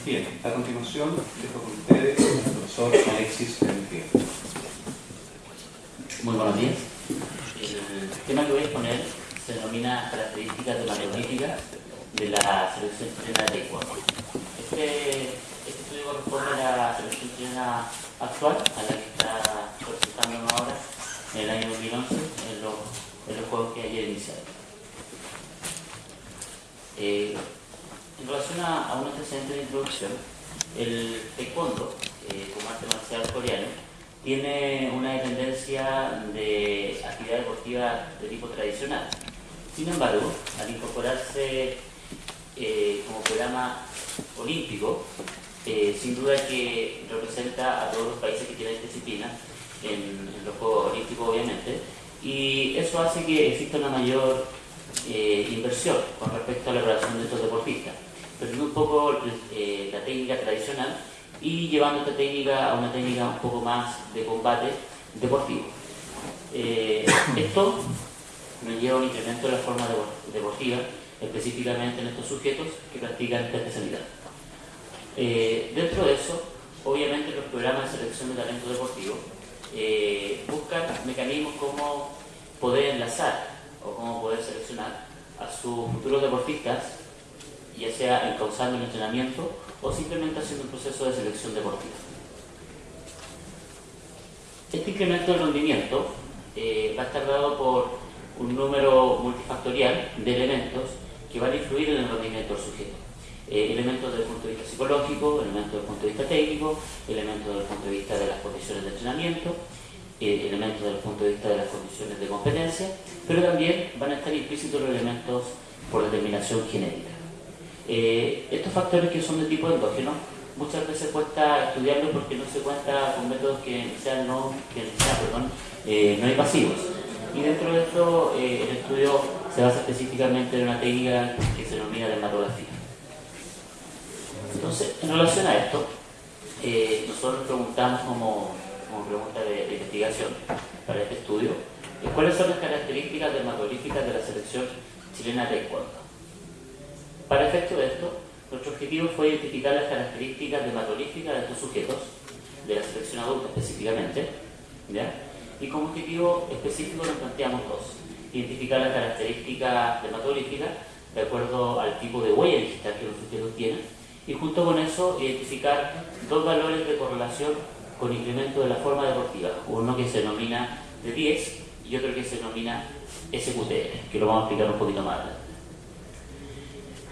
Bien, a continuación dejo con ustedes al profesor Alexis Benfield. Muy buenos días. El tema que voy a exponer se denomina características dermatológicas de la selección chilena de taekwondo. Este estudio corresponde a la selección chilena actual, a la que está participando ahora en el año 2011 en los juegos que ayer iniciaron. En relación a un antecedente de introducción, el taekwondo, como arte marcial coreano, tiene una tendencia de actividad deportiva de tipo tradicional. Sin embargo, al incorporarse como programa olímpico, sin duda que representa a todos los países que tienen disciplina en los Juegos Olímpicos, obviamente, y eso hace que exista una mayor inversión con respecto a la relación de estos deportistas, perdiendo un poco la técnica tradicional y llevando esta técnica a una técnica un poco más de combate deportivo. Esto nos lleva a un incremento de la forma deportiva, específicamente en estos sujetos que practican esta especialidad. Dentro de eso, obviamente los programas de selección de talento deportivo buscan mecanismos como poder enlazar o cómo poder seleccionar a sus futuros deportistas, ya sea encauzando el entrenamiento o simplemente haciendo un proceso de selección deportiva. Este incremento de rendimiento va a estar dado por un número multifactorial de elementos que van a influir en el rendimiento del sujeto. Elementos desde el punto de vista psicológico, elementos desde el punto de vista técnico, elementos desde el punto de vista de las condiciones de entrenamiento, elementos desde el punto de vista de las condiciones de competencia, pero también van a estar implícitos los elementos por determinación genética. Estos factores que son de tipo endógeno muchas veces cuesta estudiarlos porque no se cuenta con métodos que sean no invasivos, y dentro de esto el estudio se basa específicamente en una técnica que se denomina dermatografía. Entonces, en relación a esto, nosotros preguntamos como pregunta de investigación para este estudio, ¿cuáles son las características dermatológicas de la selección chilena de taekwondo? Para efecto de esto, nuestro objetivo fue identificar las características dermatológicas de estos sujetos, de la selección adulta específicamente, ¿ya? Y como objetivo específico nos planteamos dos: identificar las características dermatológicas de acuerdo al tipo de huella digital que los sujetos tienen, y junto con eso identificar dos valores de correlación con incremento de la forma deportiva, uno que se denomina de 10 y otro que se denomina SQTR, que lo vamos a explicar un poquito más adelante.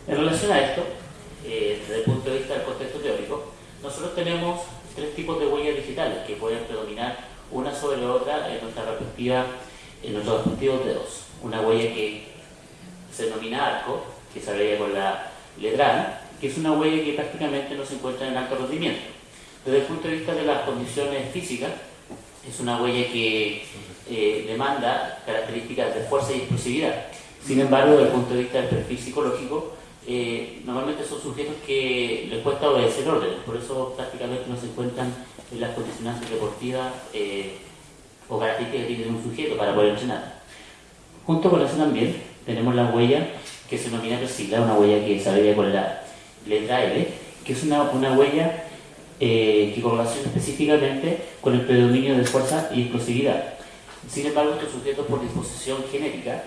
En relación a esto, desde el punto de vista del contexto teórico, nosotros tenemos tres tipos de huellas digitales que pueden predominar una sobre otra en nuestros respectivos dedos. Una huella que se denomina arco, que se abrevia con la letra A, que es una huella que prácticamente no se encuentra en alto rendimiento. Desde el punto de vista de las condiciones físicas, es una huella que demanda características de fuerza y explosividad. Sin embargo, desde el punto de vista del perfil psicológico, normalmente son sujetos que les cuesta obedecer órdenes, por eso prácticamente no se encuentran en las condicionantes deportivas o características que tiene un sujeto para poder entrenar. Junto con eso también tenemos la huella que se denomina persila, una huella que se abrevia con la letra L, que es una huella que correlaciona específicamente con el predominio de fuerza y explosividad. Sin embargo, estos sujetos por disposición genética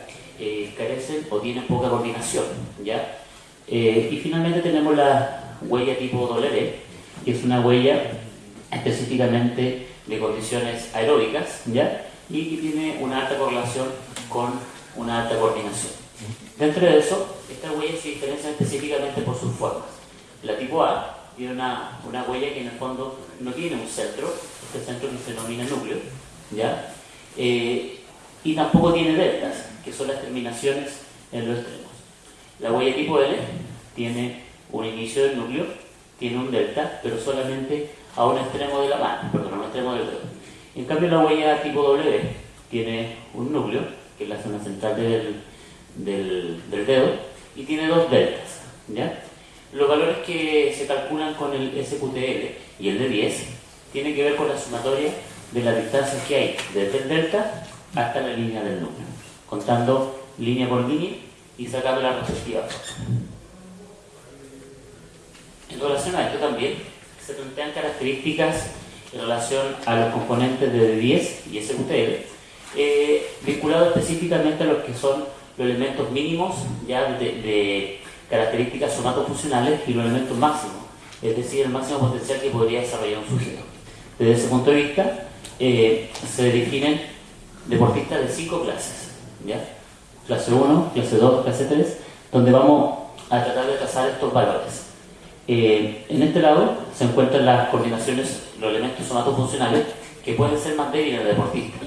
carecen o tienen poca coordinación, ¿ya? Y finalmente tenemos la huella tipo W, que es una huella específicamente de condiciones aeróbicas, ¿ya? Y que tiene una alta correlación con una alta coordinación. Dentro de eso, estas huellas se diferencian específicamente por sus formas. La tipo A tiene una huella que en el fondo no tiene un centro, este centro que se denomina núcleo, ¿ya? Y tampoco tiene deltas, que son las terminaciones en los extremos. La huella tipo L tiene un inicio del núcleo, tiene un delta, pero solamente a un extremo de la mano, perdón, a un extremo del dedo. En cambio, la huella tipo W tiene un núcleo, que es la zona central del dedo, y tiene dos deltas, ¿ya? Los valores que se calculan con el SQTL y el D10 tienen que ver con la sumatoria de las distancias que hay desde el delta hasta la línea del núcleo, contando línea por línea y sacando la respectiva forma. En relación a esto también se plantean características en relación a los componentes de D10 y SQTL, vinculados específicamente a los que son los elementos mínimos ya de características somatofuncionales y los elementos máximos, es decir, el máximo potencial que podría desarrollar un sujeto. Desde ese punto de vista, se definen deportistas de 5 clases, ¿ya? Clase 1, clase 2, clase 3, donde vamos a tratar de trazar estos valores. En este lado se encuentran las coordinaciones, los elementos somatofuncionales que pueden ser más débiles en el deportista.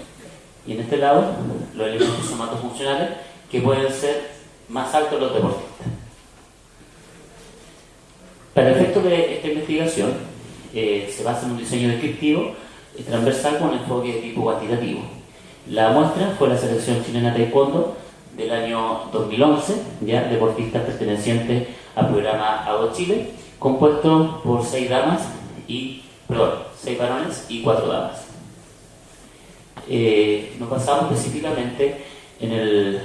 Y en este lado, los elementos somatofuncionales que pueden ser más altos en los deportistas. Para el efecto de esta investigación, se basa en un diseño descriptivo transversal con enfoque de tipo cuantitativo. La muestra fue la selección chilena de taekwondo del año 2011, ya deportistas pertenecientes al programa ADO Chile, compuesto por 6 varones y 4 damas. Nos basamos específicamente en el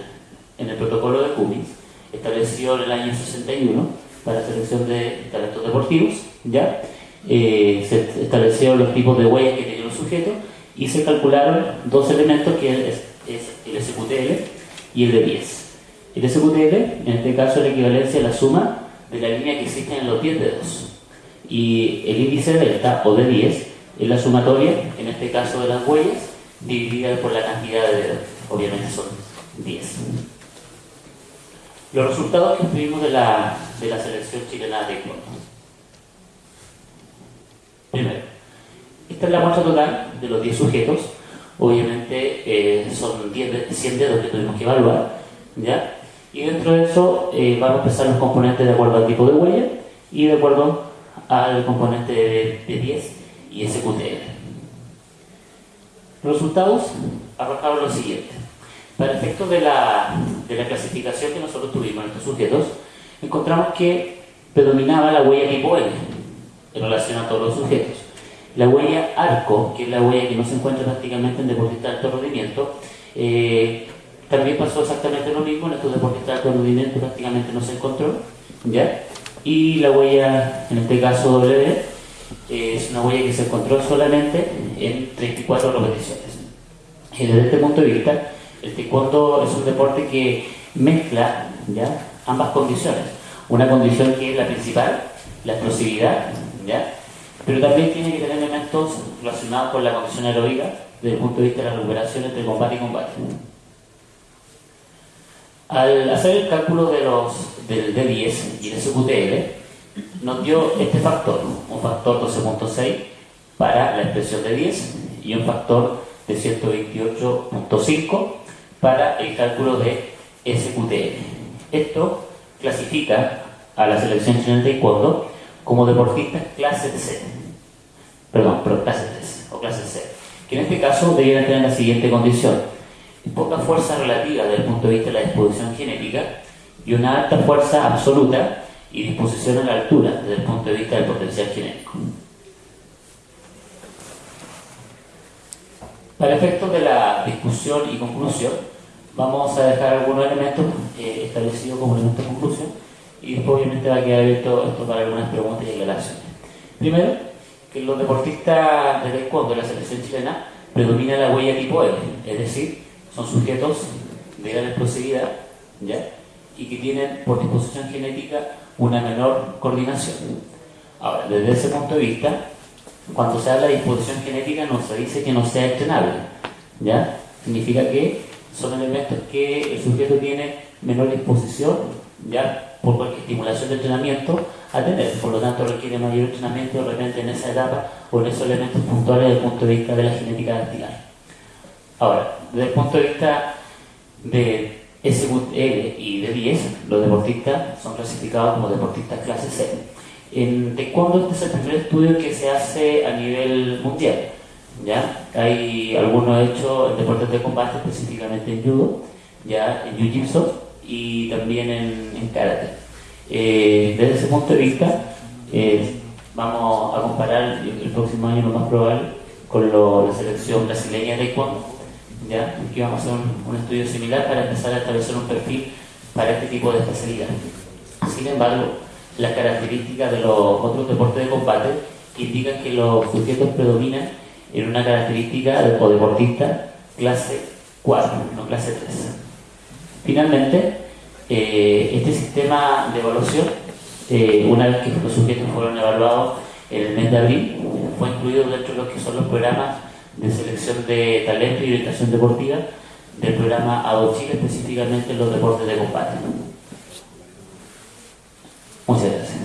protocolo de Cummins, establecido en el año 61 para la selección de talentos deportivos, ¿ya? Se establecieron los tipos de huellas que tenían los sujetos y se calcularon 2 elementos que es el SQTL y el D10. El SQTL, en este caso, es la equivalencia a la suma de la línea que existe en los 10 dedos, y el índice delta o D10 es la sumatoria, en este caso de las huellas, dividida por la cantidad de dedos, obviamente son 10. Los resultados que obtuvimos de la selección chilena de taekwondo. Primero, esta es la muestra total de los 10 sujetos. Obviamente son 100 dedos que tuvimos que evaluar, ¿ya? Y dentro de eso vamos a pesar los componentes de acuerdo al tipo de huella y de acuerdo al componente de 10 y SQTL. Los resultados arrojaron lo siguiente. Para efectos de la clasificación que nosotros tuvimos en estos sujetos, encontramos que predominaba la huella tipo L en relación a todos los sujetos. La huella arco, que es la huella que no se encuentra prácticamente en deportistas de alto rendimiento, también pasó exactamente lo mismo. En estos deportistas de alto rendimiento prácticamente no se encontró, ¿ya? Y la huella, en este caso W, es una huella que se encontró solamente en 34 repeticiones. Desde este punto de vista, el taekwondo es un deporte que mezcla, ¿ya?, ambas condiciones. Una condición que es la principal, la explosividad, ¿ya?, pero también tiene que tener elementos relacionados con la condición aeróbica desde el punto de vista de la recuperación entre combate y combate. Al hacer el cálculo del D10 y el SQTL, nos dio este factor, un factor 12.6 para la expresión de 10 y un factor de 128.5 para el cálculo de SQTL. Esto clasifica a la selección chilena de taekwondo como deportistas clase C, clase 3 o clase C, que en este caso debieran tener la siguiente condición: poca fuerza relativa desde el punto de vista de la disposición genética y una alta fuerza absoluta y disposición a la altura desde el punto de vista del potencial genético. Para efectos de la discusión y conclusión, vamos a dejar algunos elementos establecidos como elementos de conclusión, y después obviamente va a quedar abierto esto para algunas preguntas y aclaraciones. Primero, que los deportistas de taekwondo de la selección chilena predomina la huella tipo L, es decir, son sujetos de gran explosividad, ¿ya?, y que tienen por disposición genética una menor coordinación. Ahora, desde ese punto de vista, cuando se habla de disposición genética no se dice que no sea entrenable, ¿ya? Significa que son elementos que el sujeto tiene menor disposición, ¿ya?, por cualquier estimulación de entrenamiento a tener, por lo tanto requiere mayor entrenamiento de repente en esa etapa o en esos elementos puntuales desde el punto de vista de la genética dactilar. Ahora, desde el punto de vista de SQL y de 10, los deportistas son clasificados como deportistas clase C. En taekwondo este es el primer estudio que se hace a nivel mundial, ¿ya? Hay algunos hechos en deportes de combate, específicamente en judo, ya en jiu-jitsu y también en karate. Desde ese punto de vista, vamos a comparar el próximo año, lo más probable, con la selección brasileña de taekwondo, ¿ya? Aquí vamos a hacer un estudio similar para empezar a establecer un perfil para este tipo de especialidad. Sin embargo, las características de los otros deportes de combate que indican que los sujetos predominan en una característica o deportista clase 4, no clase 3. Finalmente, este sistema de evaluación, una vez que los sujetos fueron evaluados en el mes de abril, fue incluido dentro de lo que son los programas de selección de talento y orientación deportiva del programa ADO Chile, específicamente en los deportes de combate. Muchas gracias.